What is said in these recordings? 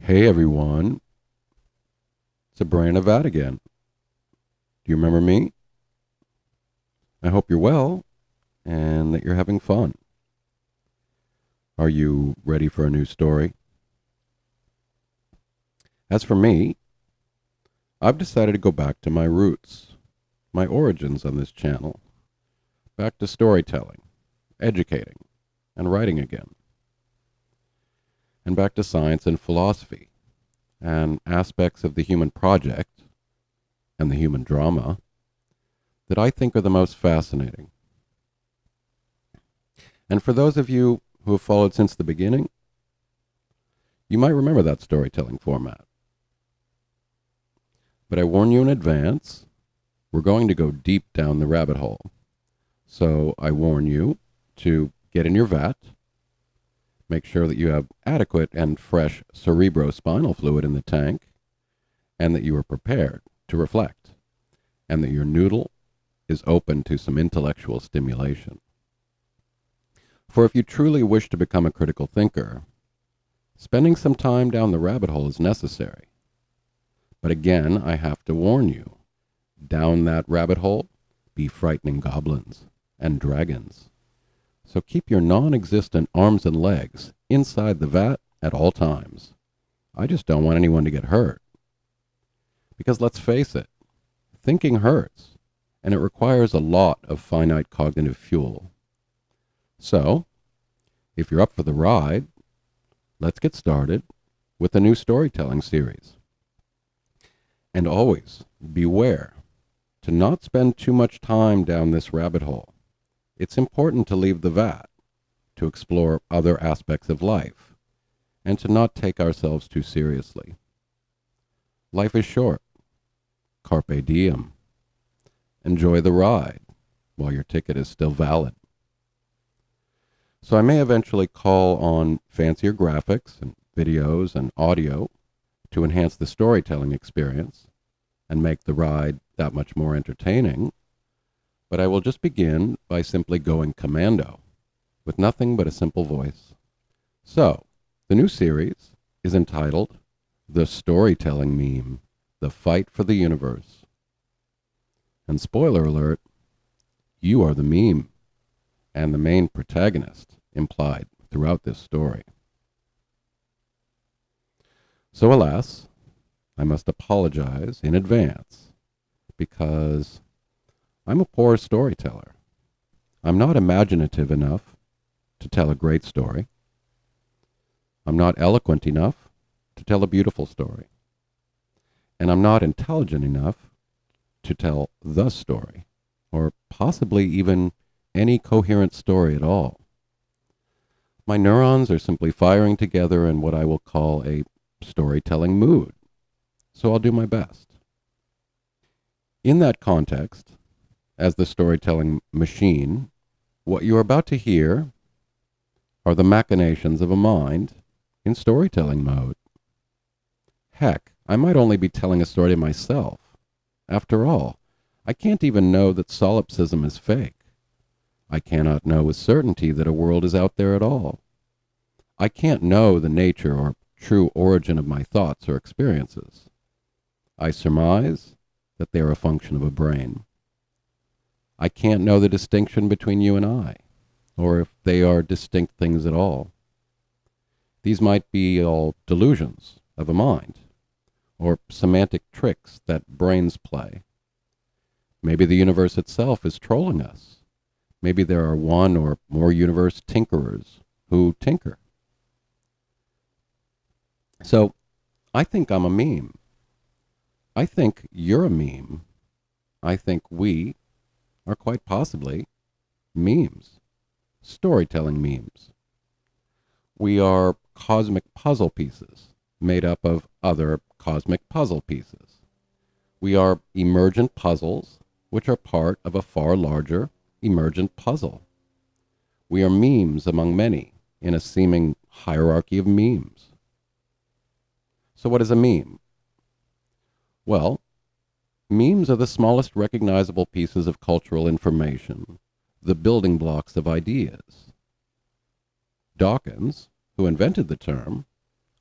Hey everyone, it's a Brian Avad again. Do you remember me? I hope you're well and that you're having fun. Are you ready for a new story? As for me, I've decided to go back to my roots, my origins on this channel, back to storytelling, educating, and writing again, and back to science and philosophy, and aspects of the human project and the human drama that I think are the most fascinating. And for those of you who have followed since the beginning, you might remember that storytelling format. But I warn you in advance, we're going to go deep down the rabbit hole. So I warn you to get in your vat, make sure that you have adequate and fresh cerebrospinal fluid in the tank, and that you are prepared to reflect, and that your noodle is open to some intellectual stimulation. For if you truly wish to become a critical thinker, spending some time down the rabbit hole is necessary. But again, I have to warn you, down that rabbit hole be frightening goblins and dragons. So keep your non-existent arms and legs inside the vat at all times. I just don't want anyone to get hurt. Because let's face it, thinking hurts, and it requires a lot of finite cognitive fuel. So, if you're up for the ride, let's get started with the new storytelling series. And always beware to not spend too much time down this rabbit hole. It's important to leave the vat, to explore other aspects of life, and to not take ourselves too seriously. Life is short. Carpe diem. Enjoy the ride while your ticket is still valid. So I may eventually call on fancier graphics and videos and audio to enhance the storytelling experience and make the ride that much more entertaining, but I will just begin by simply going commando with nothing but a simple voice. So, the new series is entitled The Storytelling Meme, The Fight for the Universe. And spoiler alert, you are the meme and the main protagonist implied throughout this story. So alas, I must apologize in advance because I'm a poor storyteller. I'm not imaginative enough to tell a great story. I'm not eloquent enough to tell a beautiful story. And I'm not intelligent enough to tell the story, or possibly even any coherent story at all. My neurons are simply firing together in what I will call a storytelling mood, so I'll do my best. In that context, as the storytelling machine, what you are about to hear are the machinations of a mind in storytelling mode. Heck, I might only be telling a story to myself. After all, I can't even know that solipsism is fake. I cannot know with certainty that a world is out there at all. I can't know the nature or true origin of my thoughts or experiences. I surmise that they are a function of a brain. I can't know the distinction between you and I, or if they are distinct things at all. These might be all delusions of a mind, or semantic tricks that brains play. Maybe the universe itself is trolling us. Maybe there are one or more universe tinkerers who tinker. So, I think I'm a meme. I think you're a meme. I think we are quite possibly memes, storytelling memes. We are cosmic puzzle pieces made up of other cosmic puzzle pieces. We are emergent puzzles which are part of a far larger emergent puzzle. We are memes among many in a seeming hierarchy of memes. So what is a meme? Well, memes are the smallest recognizable pieces of cultural information, the building blocks of ideas. Dawkins, who invented the term,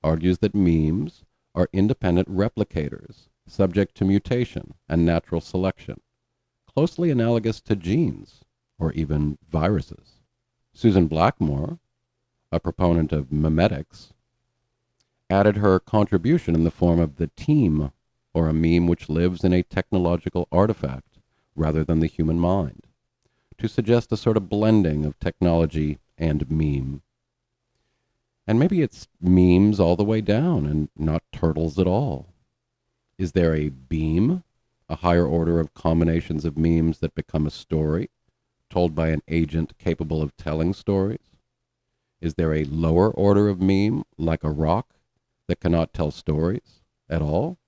argues that memes are independent replicators, subject to mutation and natural selection, closely analogous to genes or even viruses. Susan Blackmore, a proponent of memetics, added her contribution in the form of the team, or a meme which lives in a technological artifact rather than the human mind, to suggest a sort of blending of technology and meme. And maybe it's memes all the way down and not turtles at all. Is there a beam, a higher order of combinations of memes that become a story, told by an agent capable of telling stories? Is there a lower order of meme, like a rock, that cannot tell stories at all,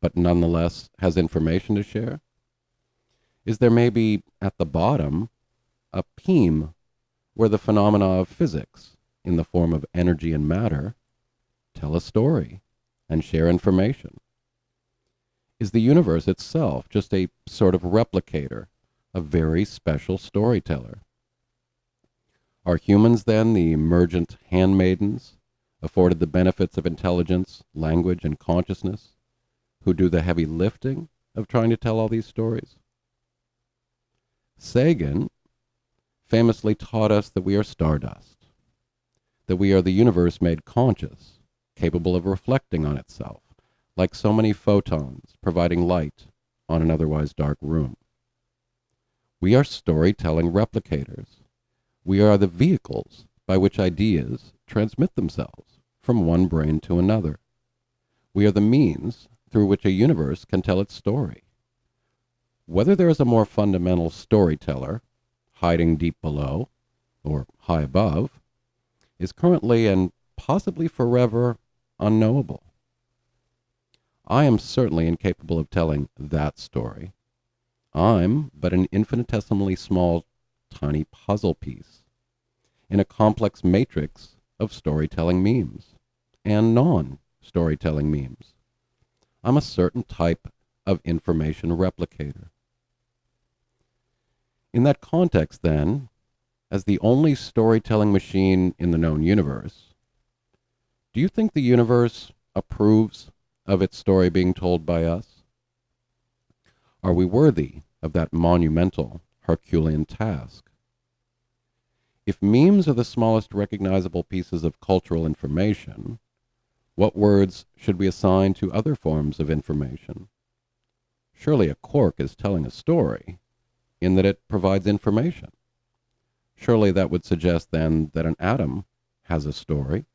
but nonetheless has information to share? Is there maybe, at the bottom, a peme, where the phenomena of physics, in the form of energy and matter, tell a story and share information? Is the universe itself just a sort of replicator, a very special storyteller? Are humans then the emergent handmaidens, afforded the benefits of intelligence, language, and consciousness, who do the heavy lifting of trying to tell all these stories? Sagan famously taught us that we are stardust, that we are the universe made conscious, capable of reflecting on itself, like so many photons providing light on an otherwise dark room. We are storytelling replicators. We are the vehicles by which ideas transmit themselves from one brain to another. We are the means through which a universe can tell its story. Whether there is a more fundamental storyteller, hiding deep below, or high above, is currently and possibly forever unknowable. I am certainly incapable of telling that story. I'm but an infinitesimally small, tiny puzzle piece in a complex matrix of storytelling memes and non-storytelling memes. I'm a certain type of information replicator. In that context, then, as the only storytelling machine in the known universe, do you think the universe approves of its story being told by us? Are we worthy of that monumental Herculean task? If memes are the smallest recognizable pieces of cultural information, what words should we assign to other forms of information? Surely a cork is telling a story in that it provides information. Surely that would suggest then that an atom has a story,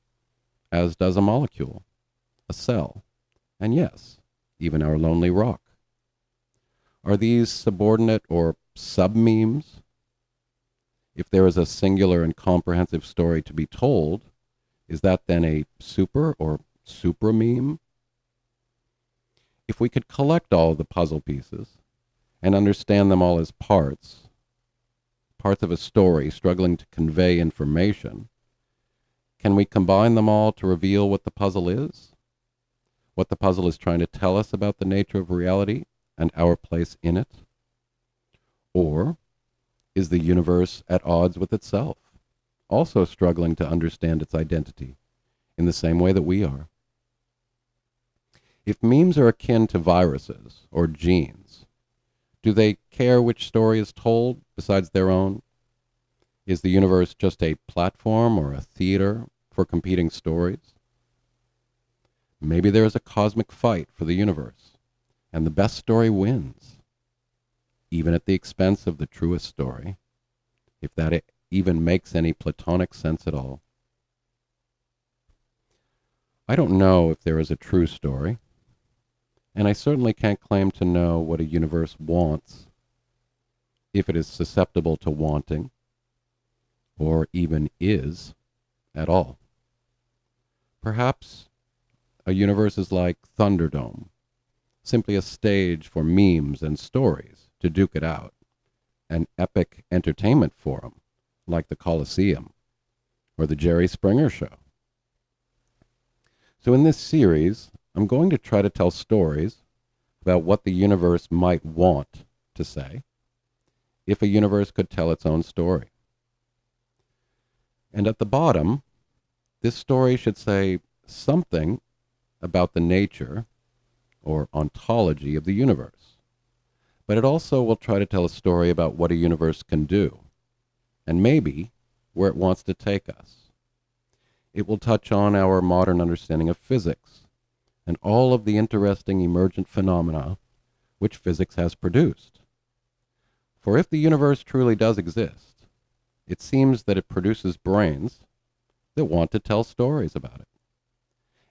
as does a molecule, a cell, and yes, even our lonely rock. Are these subordinate or sub-memes? If there is a singular and comprehensive story to be told, is that then a super or supra-meme? If we could collect all the puzzle pieces and understand them all as parts of a story struggling to convey information, can we combine them all to reveal what the puzzle is? What the puzzle is trying to tell us about the nature of reality and our place in it? Or is the universe at odds with itself, also struggling to understand its identity in the same way that we are? If memes are akin to viruses or genes, do they care which story is told besides their own? Is the universe just a platform or a theater for competing stories? Maybe there is a cosmic fight for the universe, and the best story wins, even at the expense of the truest story, if that even makes any Platonic sense at all. I don't know if there is a true story, and I certainly can't claim to know what a universe wants, if it is susceptible to wanting, or even is at all. Perhaps a universe is like Thunderdome, simply a stage for memes and stories to duke it out, an epic entertainment forum like the Colosseum or the Jerry Springer Show. So in this series, I'm going to try to tell stories about what the universe might want to say if a universe could tell its own story. And at the bottom, this story should say something about the nature or ontology of the universe. But it also will try to tell a story about what a universe can do, and maybe where it wants to take us. It will touch on our modern understanding of physics and all of the interesting emergent phenomena which physics has produced. For if the universe truly does exist, it seems that it produces brains that want to tell stories about it.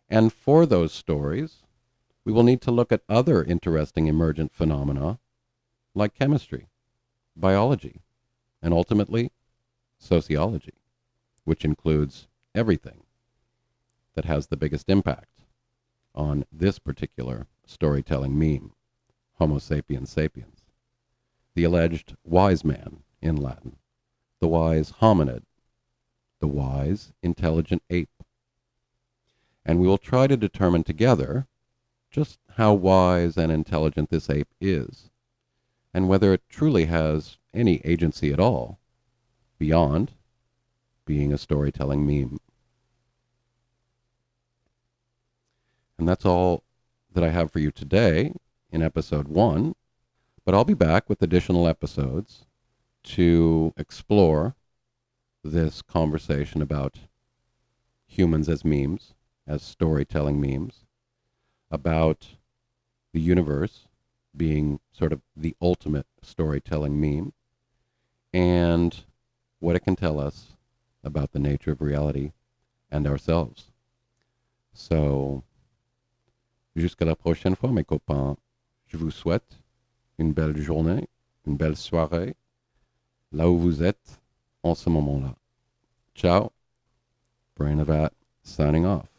And for those stories, we will need to look at other interesting emergent phenomena like chemistry, biology, and ultimately sociology, which includes everything that has the biggest impact on this particular storytelling meme, Homo sapiens sapiens, the alleged wise man in Latin, the wise hominid, the wise intelligent ape. And we will try to determine together just how wise and intelligent this ape is, and whether it truly has any agency at all beyond being a storytelling meme. And that's all that I have for you today in episode 1, but I'll be back with additional episodes to explore this conversation about humans as memes, as storytelling memes, about the universe being sort of the ultimate storytelling meme, and what it can tell us about the nature of reality and ourselves. So, jusqu'à la prochaine fois, mes copains, je vous souhaite une belle journée, une belle soirée, là où vous êtes en ce moment-là. Ciao. Brain of At, signing off.